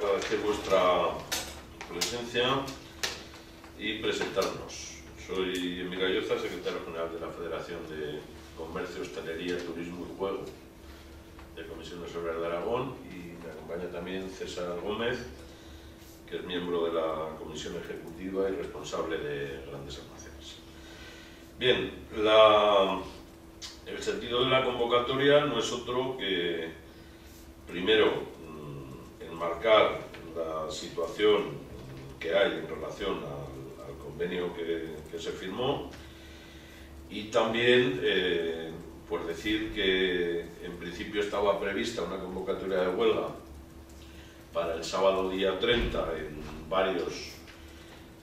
agradecer vuestra presencia y presentarnos. Soy Emilio Lloza, secretario general de la Federación de Comercio, Hostelería, Turismo y Juego de Comisiones Obreras de Aragón, y me acompaña también César Gómez, que es miembro de la Comisión Ejecutiva y responsable de Grandes Almacenes. Bien, el sentido de la convocatoria no es otro que, primero, enmarcar la situación que hay en relación al convenio que se firmó, y también pues decir que en principio estaba prevista una convocatoria de huelga para el sábado día 30 en varios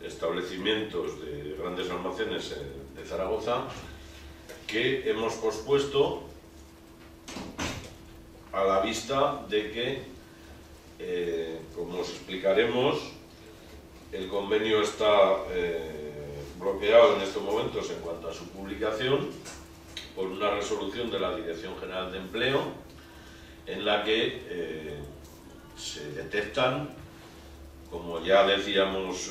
establecimientos de Grandes Almacenes de Zaragoza, que hemos pospuesto a la vista de que, como os explicaremos, el convenio está bloqueado en estos momentos en cuanto a su publicación por una resolución de la Dirección General de Empleo, en la que se detectan, como ya decíamos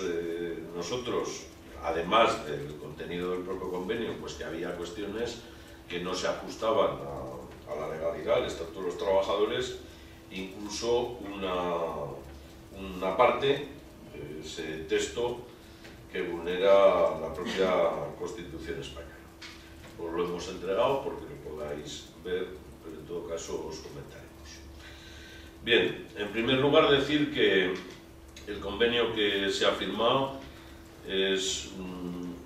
nosotros, además del contenido del propio convenio, pues que había cuestiones que no se ajustaban a la legalidad, al estatuto de los trabajadores, incluso una parte de ese texto que vulnera la propia Constitución española. Os lo hemos entregado porque lo podáis ver, pero en todo caso os comentaremos. Bien, en primer lugar decir que el convenio que se ha firmado es un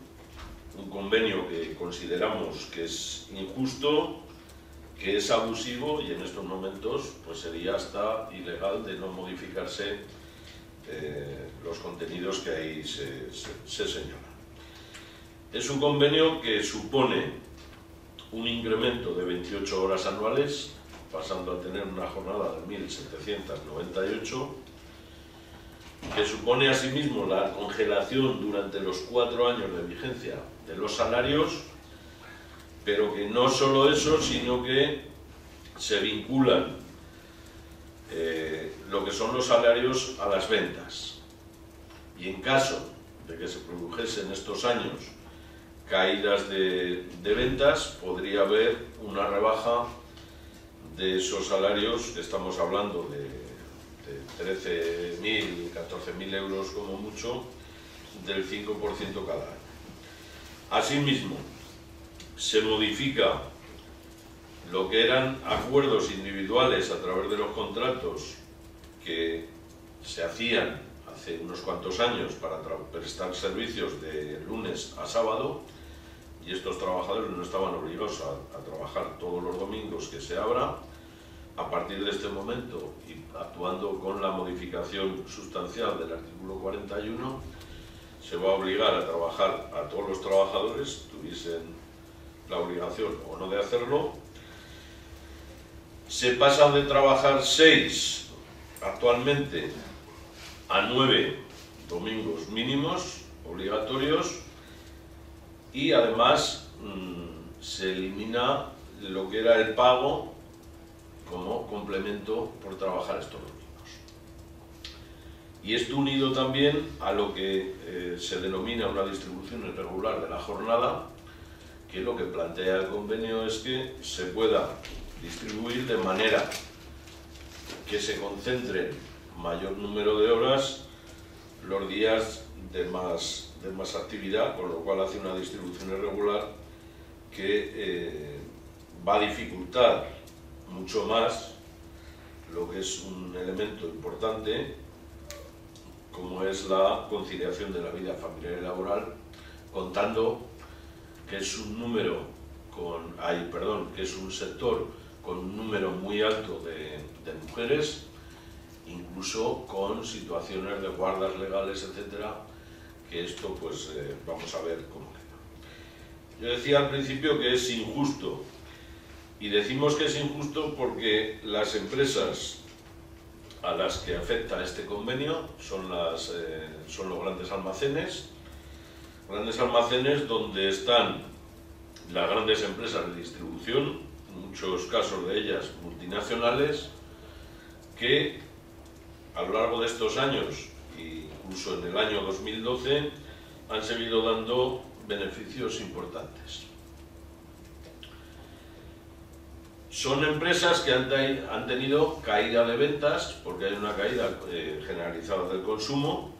convenio que consideramos que es injusto, que es abusivo, y en estos momentos pues sería hasta ilegal de no modificarse los contenidos que ahí se señalan. Es un convenio que supone un incremento de 28 horas anuales, pasando a tener una jornada de 1.798, que supone asimismo la congelación durante los 4 años de vigencia de los salarios, pero que no solo eso, sino que se vinculan lo que son los salarios a las ventas. Y en caso de que se produjesen estos años caídas de ventas, podría haber una rebaja de esos salarios, que estamos hablando de 13.000, 14.000 euros como mucho, del 5% cada año. Asimismo, se modifica lo que eran acuerdos individuales a través de los contratos que se hacían hace unos cuantos años para prestar servicios de lunes a sábado, y estos trabajadores no estaban obligados a trabajar todos los domingos que se abra. A partir de este momento, y actuando con la modificación sustancial del artículo 41, se va a obligar a trabajar a todos los trabajadores, tuviesen la obligación o no de hacerlo. Se pasan de trabajar 6 actualmente a 9 domingos mínimos obligatorios, y además se elimina lo que era el pago como complemento por trabajar estos domingos. Y esto unido también a lo que se denomina una distribución irregular de la jornada, que lo que plantea el convenio es que se pueda distribuir de manera que se concentren mayor número de horas los días de más actividad, con lo cual hace una distribución irregular que va a dificultar mucho más lo que es un elemento importante, como es la conciliación de la vida familiar y laboral, contando que es que es un sector con un número muy alto de mujeres, incluso con situaciones de guardas legales, etcétera, que esto pues vamos a ver cómo queda. Yo decía al principio que es injusto, y decimos que es injusto porque las empresas a las que afecta este convenio son los grandes almacenes donde están las grandes empresas de distribución, en muchos casos de ellas multinacionales, que a lo largo de estos años, incluso en el año 2012, han seguido dando beneficios importantes. Son empresas que han tenido caída de ventas, porque hay una caída generalizada del consumo,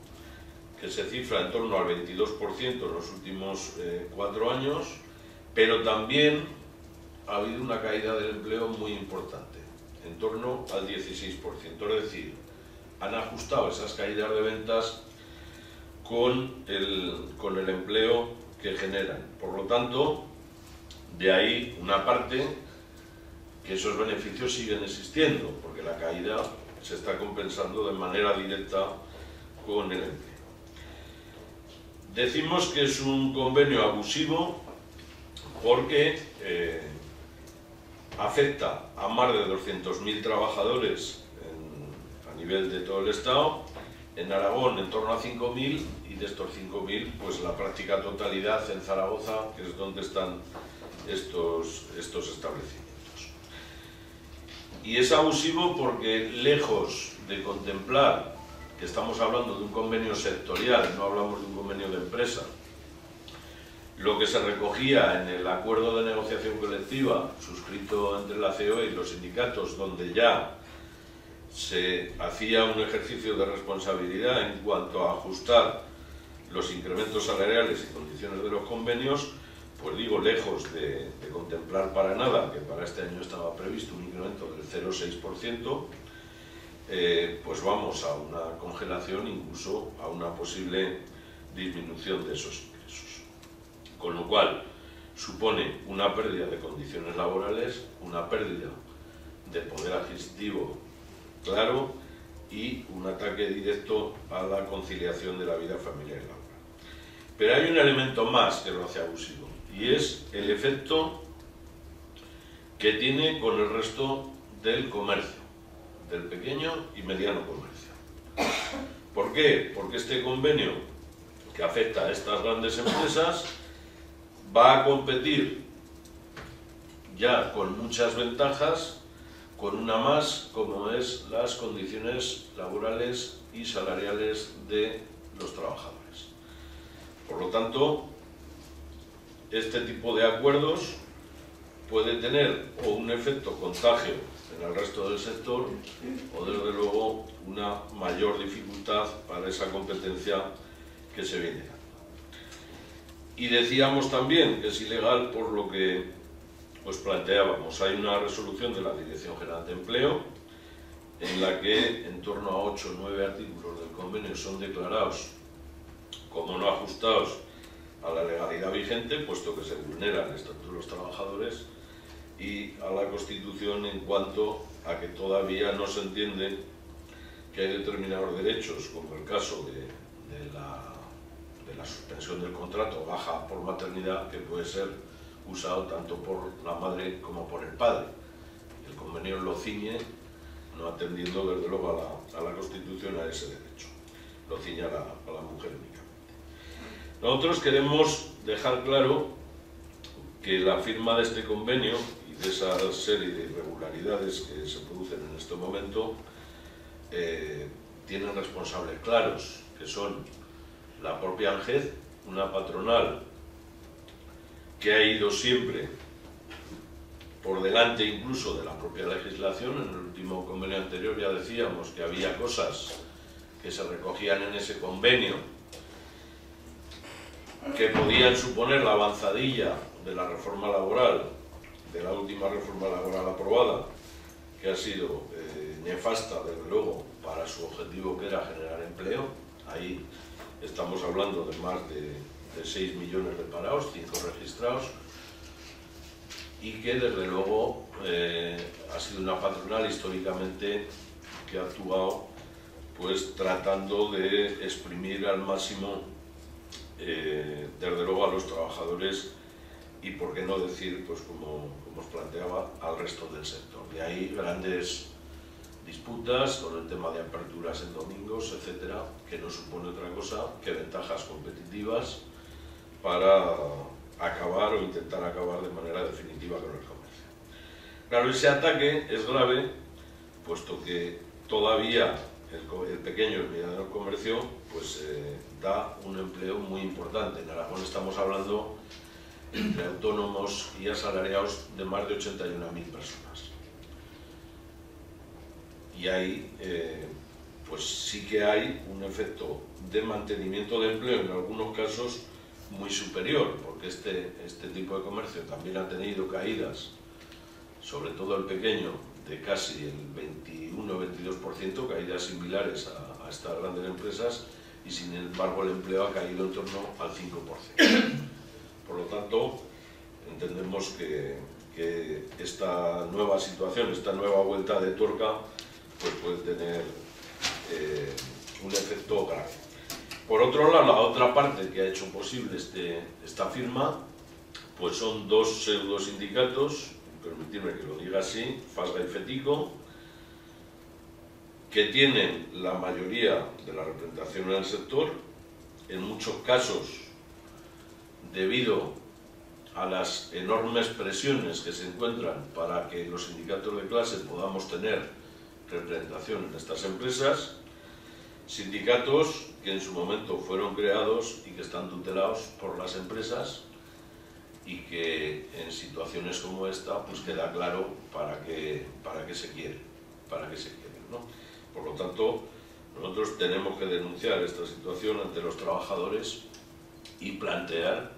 que se cifra en torno al 22% en los últimos 4 años, pero también ha habido una caída del empleo muy importante, en torno al 16%. Es decir, han ajustado esas caídas de ventas con el empleo que generan. Por lo tanto, de ahí una parte que esos beneficios siguen existiendo, porque la caída se está compensando de manera directa con el empleo. Decimos que es un convenio abusivo porque afecta a más de 200.000 trabajadores a nivel de todo el Estado, en Aragón en torno a 5.000 y de estos 5.000 pues la práctica totalidad en Zaragoza, que es donde están estos establecimientos. Y es abusivo porque lejos de contemplar que estamos hablando de un convenio sectorial, no hablamos de un convenio de empresa, lo que se recogía en el acuerdo de negociación colectiva suscrito entre la COE y los sindicatos, donde ya se hacía un ejercicio de responsabilidad en cuanto a ajustar los incrementos salariales y condiciones de los convenios, pues digo, lejos de contemplar para nada, que para este año estaba previsto un incremento del 0,6%, pues vamos a una congelación, incluso a una posible disminución de esos ingresos. Con lo cual, supone una pérdida de condiciones laborales, una pérdida de poder adquisitivo claro y un ataque directo a la conciliación de la vida familiar y laboral. Pero hay un elemento más que lo hace abusivo, y es el efecto que tiene con el resto del comercio, del pequeño y mediano comercio. ¿Por qué? Porque este convenio que afecta a estas grandes empresas va a competir ya con muchas ventajas, con una más, como es las condiciones laborales y salariales de los trabajadores. Por lo tanto, este tipo de acuerdos puede tener o un efecto contagio en el resto del sector o desde luego una mayor dificultad para esa competencia que se viene dando. Y decíamos también que es ilegal por lo que os planteábamos. Hay una resolución de la Dirección General de Empleo en la que en torno a 8 o 9 artículos del convenio son declarados como no ajustados a la legalidad vigente, puesto que se vulnera el Estatuto de los Trabajadores y a la Constitución en cuanto a que todavía no se entiende que hay determinados derechos, como el caso de la suspensión del contrato, baja por maternidad, que puede ser usado tanto por la madre como por el padre. El convenio lo ciñe, no atendiendo desde luego a la Constitución a ese derecho, lo ciñe a la mujer únicamente. Nosotros queremos dejar claro que la firma de este convenio y de esa serie de irregularidades que se producen en este momento tienen responsables claros, que son la propia ANGED, una patronal que ha ido siempre por delante incluso de la propia legislación. En el último convenio anterior ya decíamos que había cosas que se recogían en ese convenio que podían suponer la avanzadilla de la reforma laboral, de la última reforma laboral aprobada, que ha sido nefasta, desde luego, para su objetivo, que era generar empleo. Ahí estamos hablando de más de 6 millones de parados, 5 registrados, y que desde luego ha sido una patronal históricamente que ha actuado pues tratando de exprimir al máximo desde luego a los trabajadores y, por qué no decir, pues como os planteaba, al resto del sector. De ahí grandes disputas con el tema de aperturas en domingos, etcétera, que no supone otra cosa que ventajas competitivas para acabar o intentar acabar de manera definitiva con el comercio. Claro, ese ataque es grave, puesto que todavía el pequeño y mediano comercio pues da un empleo muy importante. En Aragón estamos hablando entre autónomos y asalariados de más de 81.000 personas. Y ahí pues sí que hay un efecto de mantenimiento de empleo, en algunos casos muy superior, porque este tipo de comercio también ha tenido caídas, sobre todo el pequeño, de casi el 21-22%, caídas similares a estas grandes empresas, y sin embargo el empleo ha caído en torno al 5%. Por lo tanto, entendemos que esta nueva situación, esta nueva vuelta de tuerca, pues puede tener un efecto grave. Por otro lado, la otra parte que ha hecho posible esta firma, pues son dos pseudo sindicatos, permitirme que lo diga así, FASGA y FETICO, que tienen la mayoría de la representación en el sector, en muchos casos debido a las enormes presiones que se encuentran para que los sindicatos de clase podamos tener representación en estas empresas, sindicatos que en su momento fueron creados y que están tutelados por las empresas, y que en situaciones como esta pues queda claro para qué se quiere, ¿no? Por lo tanto, nosotros tenemos que denunciar esta situación ante los trabajadores y plantear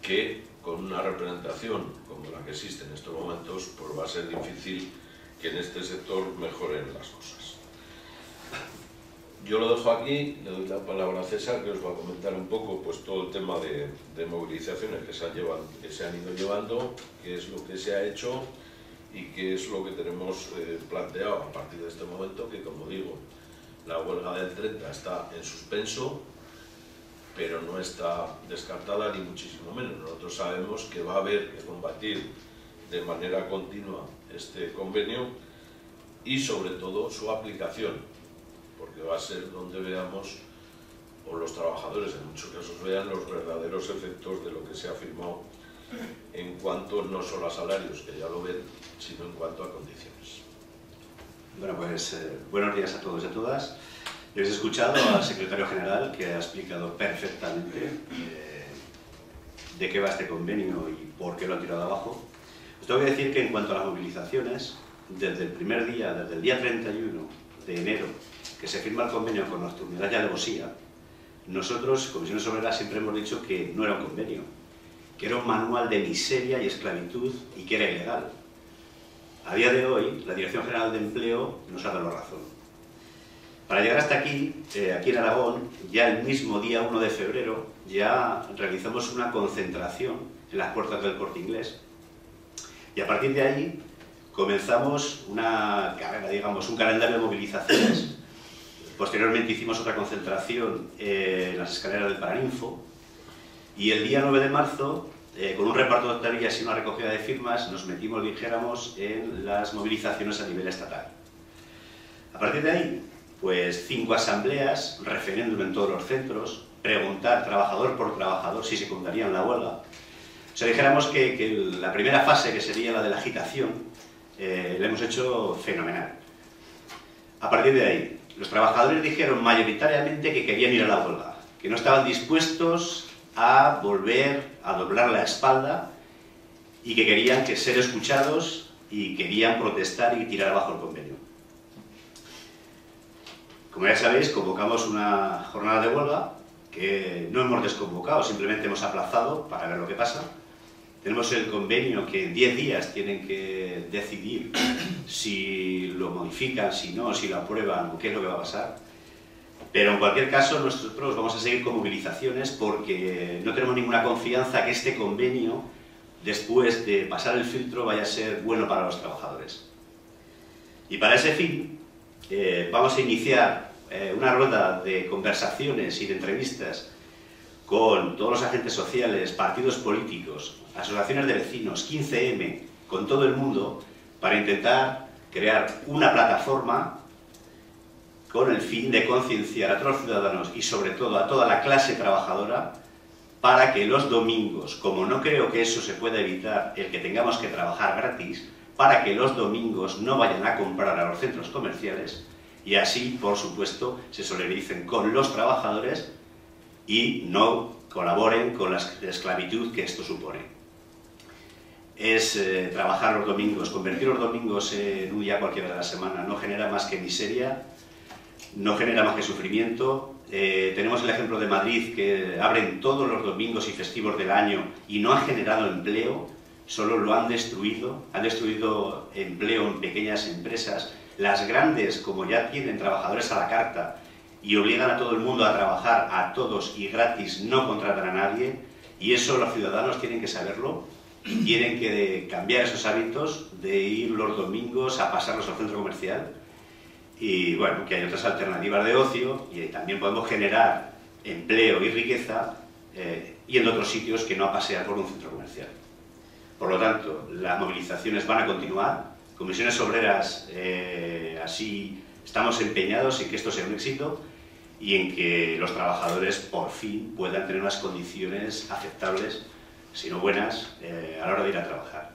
que con una representación como la que existe en estos momentos, pues va a ser difícil que en este sector mejoren las cosas. Yo lo dejo aquí, le doy la palabra a César, que os va a comentar un poco pues todo el tema de movilizaciones que se han ido llevando, qué es lo que se ha hecho y qué es lo que tenemos planteado a partir de este momento, que como digo, la huelga del 30 está en suspenso, pero no está descartada ni muchísimo menos. Nosotros sabemos que va a haber que combatir de manera continua este convenio y sobre todo su aplicación, porque va a ser donde veamos, o los trabajadores en muchos casos vean, los verdaderos efectos de lo que se ha firmado en cuanto no solo a salarios, que ya lo ven, sino en cuanto a condiciones. Bueno, pues buenos días a todos y a todas. Habéis escuchado al secretario general, que ha explicado perfectamente de qué va este convenio y por qué lo han tirado abajo. Os tengo que decir que en cuanto a las movilizaciones, desde el primer día, desde el día 31 de enero, que se firma el convenio con Nocturnidad y Alevosía, nosotros, Comisiones Obreras, siempre hemos dicho que no era un convenio, que era un manual de miseria y esclavitud y que era ilegal. A día de hoy, la Dirección General de Empleo nos ha dado la razón. Para llegar hasta aquí, aquí en Aragón, ya el mismo día 1 de febrero, ya realizamos una concentración en las puertas del Corte Inglés. Y a partir de ahí comenzamos una carrera, digamos, un calendario de movilizaciones. Posteriormente hicimos otra concentración en las escaleras del Paraninfo. Y el día 9 de marzo, con un reparto de tareas y una recogida de firmas, nos metimos, dijéramos, en las movilizaciones a nivel estatal. A partir de ahí, pues 5 asambleas, referéndum en todos los centros, preguntar trabajador por trabajador si se contarían la huelga. O sea, dijéramos que la primera fase, que sería la de la agitación, la hemos hecho fenomenal. A partir de ahí, los trabajadores dijeron mayoritariamente que querían ir a la huelga, que no estaban dispuestos a volver a doblar la espalda y que querían ser escuchados y querían protestar y tirar abajo el convenio. Como ya sabéis, convocamos una jornada de huelga que no hemos desconvocado, simplemente hemos aplazado para ver lo que pasa. Tenemos el convenio que en 10 días tienen que decidir si lo modifican, si no, si lo aprueban o qué es lo que va a pasar. Pero en cualquier caso nosotros vamos a seguir con movilizaciones porque no tenemos ninguna confianza que este convenio, después de pasar el filtro, vaya a ser bueno para los trabajadores. Y para ese fin vamos a iniciar una ronda de conversaciones y de entrevistas con todos los agentes sociales, partidos políticos, asociaciones de vecinos, 15M, con todo el mundo, para intentar crear una plataforma con el fin de concienciar a todos los ciudadanos y sobre todo a toda la clase trabajadora para que los domingos, como no creo que eso se pueda evitar, el que tengamos que trabajar gratis, para que los domingos no vayan a comprar a los centros comerciales, y así, por supuesto, se solidaricen con los trabajadores y no colaboren con la esclavitud que esto supone. Es trabajar los domingos, convertir los domingos en un día cualquiera de la semana, no genera más que miseria, no genera más que sufrimiento. Tenemos el ejemplo de Madrid, que abren todos los domingos y festivos del año y no ha generado empleo, solo lo han destruido empleo en pequeñas empresas. Las grandes, como ya tienen trabajadores a la carta y obligan a todo el mundo a trabajar a todos y gratis, no contratan a nadie, y eso los ciudadanos tienen que saberlo y tienen que cambiar esos hábitos de ir los domingos a pasarlos al centro comercial. Y bueno, que hay otras alternativas de ocio y también podemos generar empleo y riqueza yendo a otros sitios que no a pasear por un centro comercial. Por lo tanto, las movilizaciones van a continuar. Comisiones Obreras, así estamos empeñados en que esto sea un éxito y en que los trabajadores por fin puedan tener unas condiciones aceptables, si no buenas, a la hora de ir a trabajar.